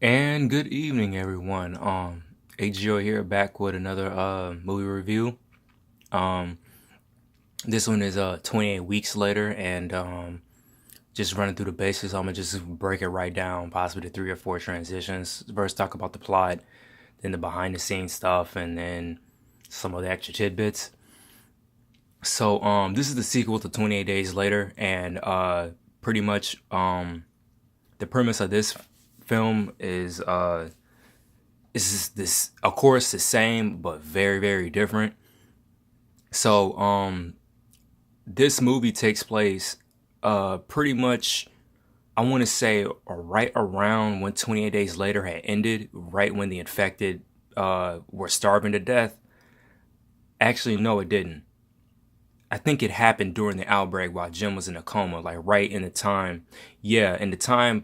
And good evening, everyone. AGO here, back with another movie review. Um, this one is 28 weeks later, and just running through the basics. I'm gonna just break it right down, possibly the three or four transitions. First, talk about the plot, then the behind the scenes stuff, and then some of the extra tidbits. So, this is the sequel to 28 Days Later, and pretty much the premise of this film is this, of course, the same but very very different. So this movie takes place pretty much, I want to say, right around when 28 Days Later had ended, right when the infected were starving to death. Actually, no, it didn't. I think it happened during the outbreak while Jim was in a coma, like right in the time. Yeah, in the time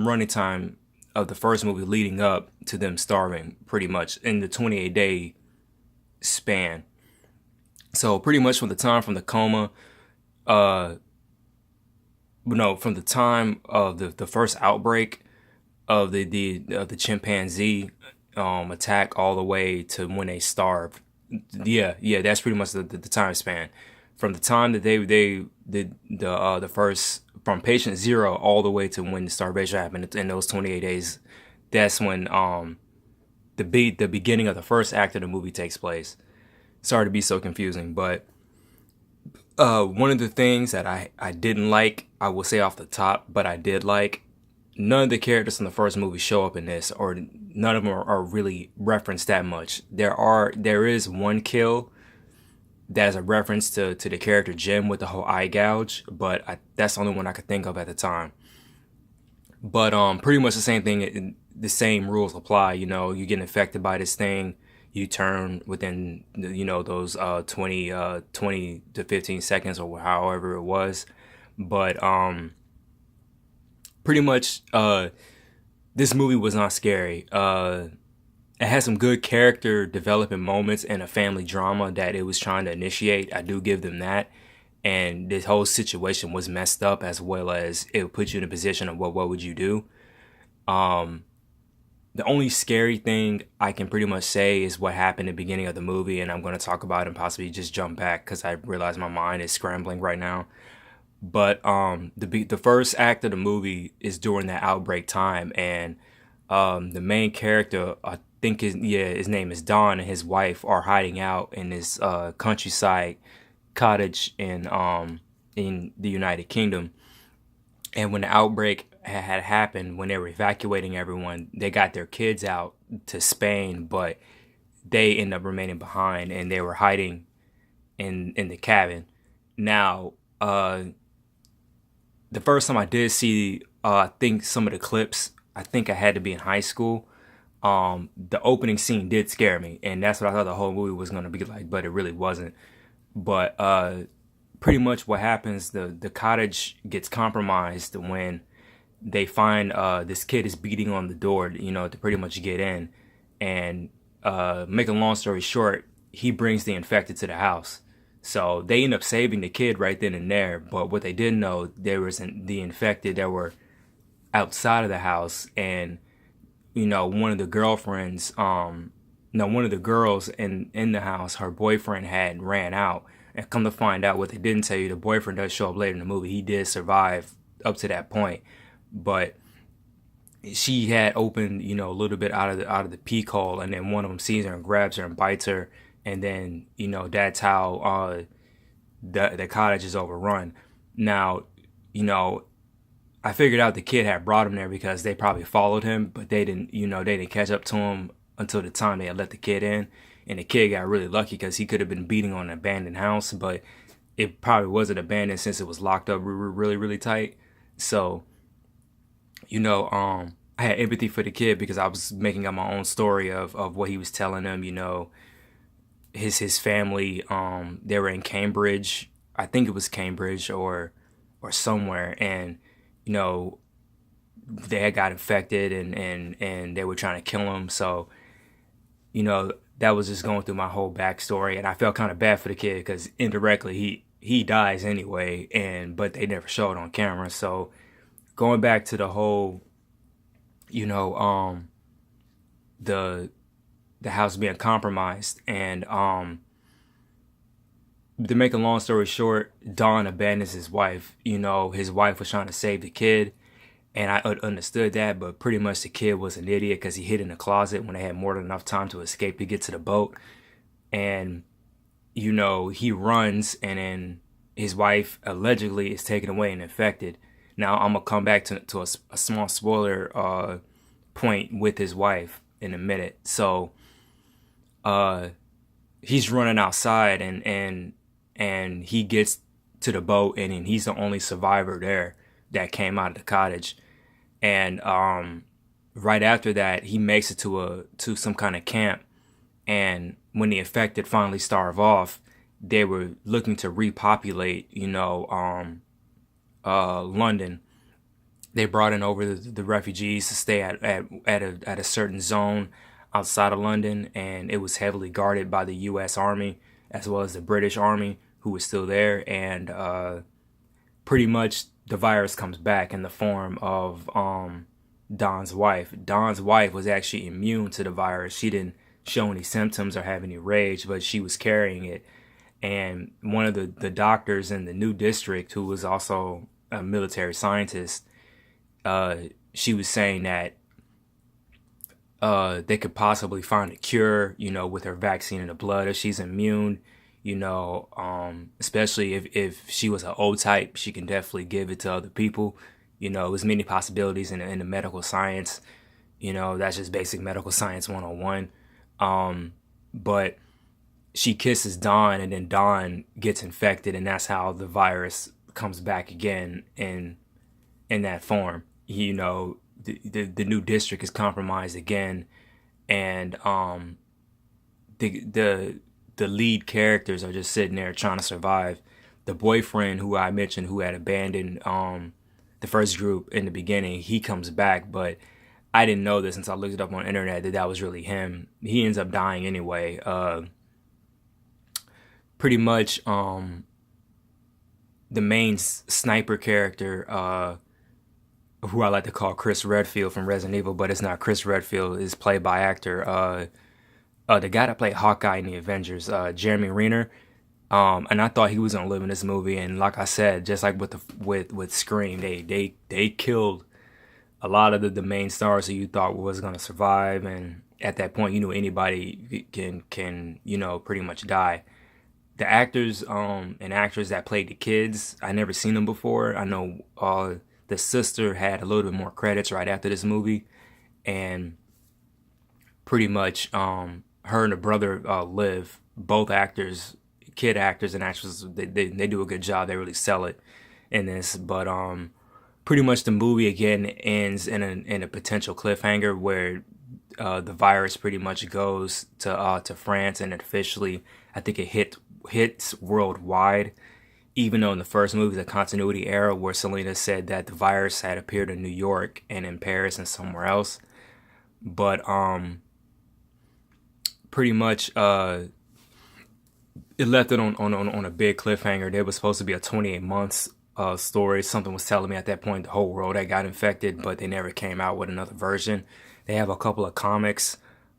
running time of the first movie leading up to them starving, pretty much in the 28-day span. So pretty much from the time from the coma, uh, no, from the time of the first outbreak of the chimpanzee attack all the way to when they starved. Yeah, that's pretty much the time span. From the time that they did the first, from patient zero all the way to when the starvation happened in those 28 days. That's when the beginning of the first act of the movie takes place. Sorry to be so confusing, but one of the things that I didn't like, I will say off the top, but I did like, none of the characters in the first movie show up in this, or none of them are really referenced that much. There is one kill that is a reference to the character Jim with the whole eye gouge, but that's the only one I could think of at the time. But pretty much the same thing. The same rules apply. You know, you get infected by this thing, you turn within those 20 to 15 seconds or however it was. But pretty much this movie was not scary. It had some good character development moments and a family drama that it was trying to initiate. I do give them that. And this whole situation was messed up, as well as it would put you in a position of what would you do. Um, the only scary thing I can pretty much say is what happened at the beginning of the movie, and I'm going to talk about it and possibly just jump back because I realize my mind is scrambling right now. But the first act of the movie is during that outbreak time, and the main character, I think his name is Don, and his wife are hiding out in this countryside cottage in the United Kingdom. And when the outbreak had happened, when they were evacuating everyone, they got their kids out to Spain, but they ended up remaining behind, and they were hiding in the cabin. Now, the first time I did see, I think some of the clips, I think I had to be in high school. The opening scene did scare me, and that's what I thought the whole movie was gonna be like, but it really wasn't. But pretty much what happens, the cottage gets compromised when they find this kid is beating on the door, to pretty much get in. And make a long story short, he brings the infected to the house. So they end up saving the kid right then and there. But what they didn't know, there was the infected that were outside of the house, and one of the girlfriends, no, one of the girls in the house, her boyfriend had ran out. And come to find out, what they didn't tell you, the boyfriend does show up later in the movie. He did survive up to that point, but she had opened, a little bit out of the peak hole, and then one of them sees her and grabs her and bites her, and then that's how the cottage is overrun. Now, I figured out the kid had brought him there because they probably followed him, but they didn't catch up to him until the time they had let the kid in. And the kid got really lucky because he could have been beating on an abandoned house, but it probably wasn't abandoned since it was locked up really, really tight. So, I had empathy for the kid because I was making up my own story of what he was telling them. His family, they were in Cambridge. I think it was Cambridge or somewhere, and you know they had got infected, and they were trying to kill him. So that was just going through my whole backstory, and I felt kind of bad for the kid because indirectly he dies anyway, but they never show it on camera. So going back to the whole you know, the house being compromised, and to make a long story short, Don abandons his wife. You know, his wife was trying to save the kid, and I understood that, but pretty much the kid was an idiot because he hid in the closet when they had more than enough time to escape to get to the boat. And, you know, he runs, and then his wife allegedly is taken away and infected. Now, I'm going to come back to a small spoiler point with his wife in a minute. So, he's running outside, and he gets to the boat, and he's the only survivor there that came out of the cottage. And right after that, he makes it to some kind of camp. And when the infected finally starve off, they were looking to repopulate, you know, London. They brought in over the refugees to stay at a certain zone outside of London, and it was heavily guarded by the U.S. Army as well as the British Army, who was still there. And pretty much the virus comes back in the form of Don's wife. Don's wife was actually immune to the virus. She didn't show any symptoms or have any rage, but she was carrying it. And one of the doctors in the new district, who was also a military scientist, she was saying that they could possibly find a cure, you know, with her vaccine in the blood if she's immune. You know, especially if she was an O type, she can definitely give it to other people. You know, there's many possibilities in the medical science. You know, that's just basic medical science 101. But she kisses Don, and then Don gets infected, and that's how the virus comes back again in that form. You know, the new district is compromised again, and the lead characters are just sitting there trying to survive. The boyfriend who I mentioned, who had abandoned the first group in the beginning, he comes back, but I didn't know this until I looked it up on the internet that was really him. He ends up dying anyway. Pretty much the main sniper character, who I like to call Chris Redfield from Resident Evil, but it's not Chris Redfield, is played by actor the guy that played Hawkeye in the Avengers, Jeremy Renner. And I thought he was gonna live in this movie, and like I said, just like with Scream, they killed a lot of the main stars who you thought was gonna survive, and at that point, you knew anybody can you know, pretty much die. The actors and actors that played the kids, I never seen them before. I know the sister had a little bit more credits right after this movie, and pretty much her and the brother live. Both actors, kid actors and actresses, they do a good job. They really sell it in this. But pretty much the movie again ends in a potential cliffhanger where the virus pretty much goes to France, and officially I think it hits worldwide. Even though in the first movie, the continuity era, where Selena said that the virus had appeared in New York and in Paris and somewhere else. But pretty much it left it on a big cliffhanger. There was supposed to be a 28 months story. Something was telling me at that point the whole world had got infected, but they never came out with another version. They have a couple of comics.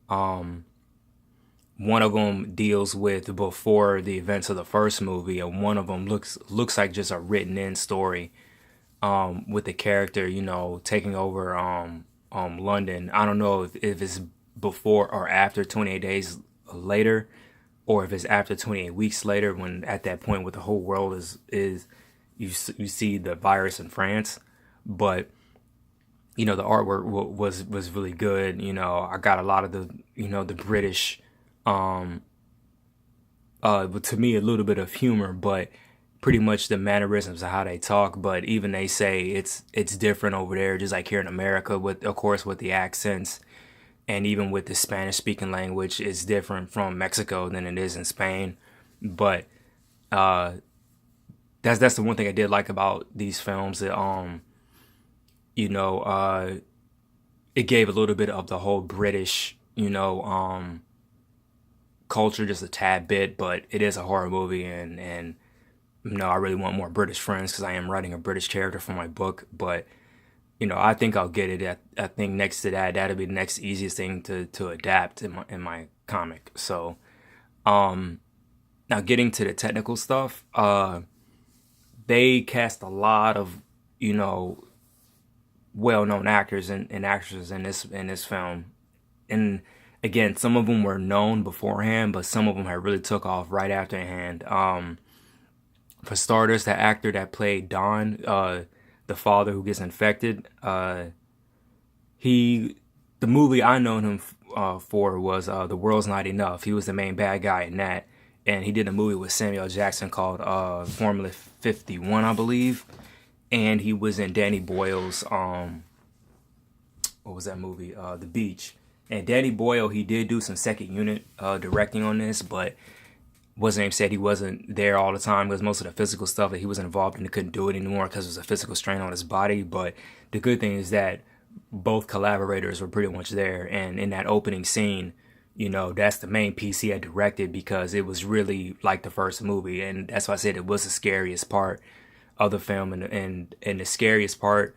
One of them deals with before the events of the first movie, and one of them looks like just a written in story with the character, you know, taking over London. I don't know if it's before or after 28 days later, or if it's after 28 weeks later, when at that point with the whole world is you see the virus in France. But you know, the artwork was really good. You know, I got a lot of the, you know, the British but to me a little bit of humor, but pretty much the mannerisms of how they talk. But even they say it's different over there, just like here in America, with of course with the accents, and even with the Spanish speaking language, it's different from Mexico than it is in Spain. But that's the one thing I did like about these films, that you know, it gave a little bit of the whole British, you know, culture, just a tad bit. But it is a horror movie, and you know, I really want more British friends because I am writing a British character for my book. But I think I'll get it. I think next to that, that'll be the next easiest thing to adapt in my comic. So, now getting to the technical stuff, they cast a lot of, you know, well-known actors and actresses in this film. And again, some of them were known beforehand, but some of them had really took off right afterhand. For starters, the actor that played Don, the father who gets infected, he the movie I known him for was The World's Not Enough. He was the main bad guy in that, and he did a movie with Samuel Jackson called Formula 51, I believe. And he was in Danny Boyle's what was that movie? The Beach. And Danny Boyle, he did do some second unit directing on this, but what's his name said he wasn't there all the time because most of the physical stuff that he was involved in, he couldn't do it anymore because it was a physical strain on his body. But the good thing is that both collaborators were pretty much there, and in that opening scene, that's the main piece he had directed because it was really like the first movie, and that's why I said it was the scariest part of the film, and the scariest part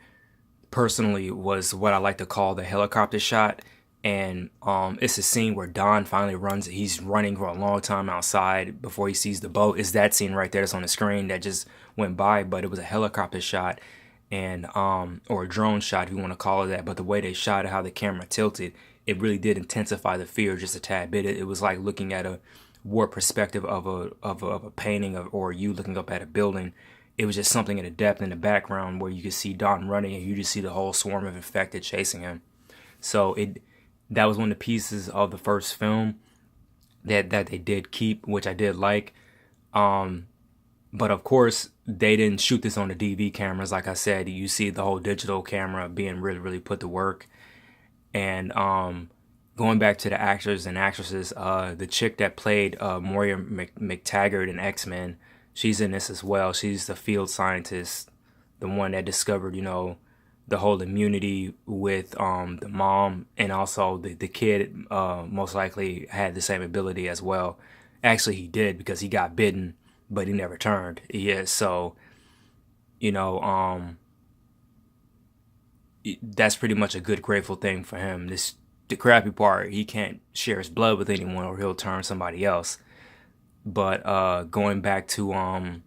personally was what I like to call the helicopter shot. And it's a scene where Don finally runs. He's running for a long time outside before he sees the boat. It's that scene right there that's on the screen that just went by, but it was a helicopter shot, and or a drone shot if you want to call it that. But the way they shot it, how the camera tilted, it really did intensify the fear just a tad bit. It was like looking at a warped perspective of a painting or you looking up at a building. It was just something in the depth in the background where you could see Don running and you just see the whole swarm of infected chasing him. So that was one of the pieces of the first film that they did keep, which I did like. But of course, they didn't shoot this on the DV cameras. Like I said, you see the whole digital camera being really, really put to work. And going back to the actors and actresses, the chick that played Moira McTaggart in X-Men, she's in this as well. She's the field scientist, the one that discovered, the whole immunity with the mom, and also the kid most likely had the same ability as well. Actually, he did because he got bitten, but he never turned. Yeah, so that's pretty much a good, grateful thing for him. The crappy part, he can't share his blood with anyone or he'll turn somebody else. But going back to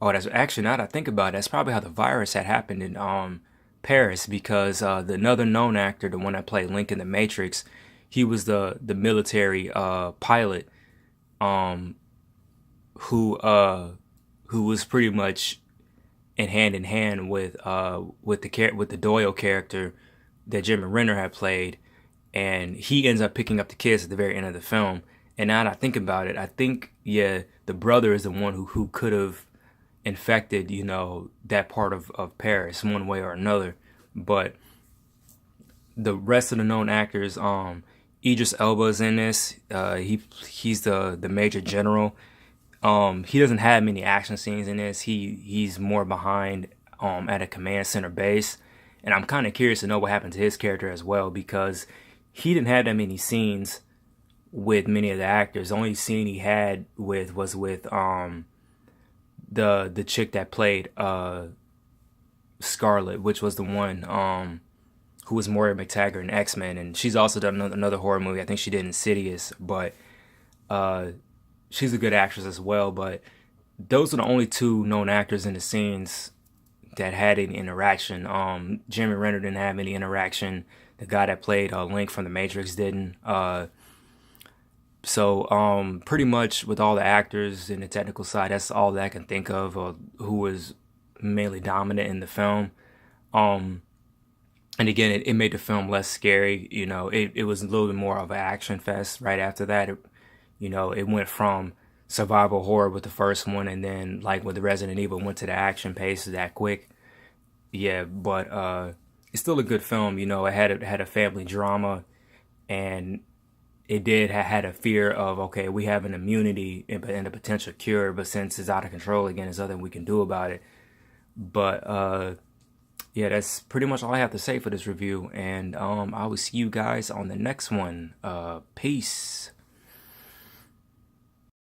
that's actually, now that I think about it, that's probably how the virus had happened in Paris, because another known actor, the one that played Link in the Matrix, he was the military pilot who was pretty much in hand with the Doyle character that Jeremy Renner had played, and he ends up picking up the kids at the very end of the film. And now that I think about it, I think the brother is the one who could have infected, that part of Paris one way or another. But the rest of the known actors, Idris Elba is in this. He's the major general. He doesn't have many action scenes in this. He's more behind at a command center base, and I'm kind of curious to know what happened to his character as well, because he didn't have that many scenes with many of the actors. The only scene he had was with the chick that played Scarlet, which was the one who was Moira McTaggart in X-Men, and she's also done another horror movie. I think she did Insidious, but she's a good actress as well. But those are the only two known actors in the scenes that had any interaction. Jeremy Renner didn't have any interaction. The guy that played Link from The Matrix didn't. So pretty much with all the actors and the technical side, that's all that I can think of who was mainly dominant in the film. And again, it made the film less scary. It was a little bit more of an action fest right after that. It went from survival horror with the first one, and then like with the Resident Evil, went to the action pace that quick. Yeah, but it's still a good film. It had a family drama, and it had a fear of, okay, we have an immunity and a potential cure, but since it's out of control again, there's nothing we can do about it. But yeah, that's pretty much all I have to say for this review, and I will see you guys on the next one. Peace.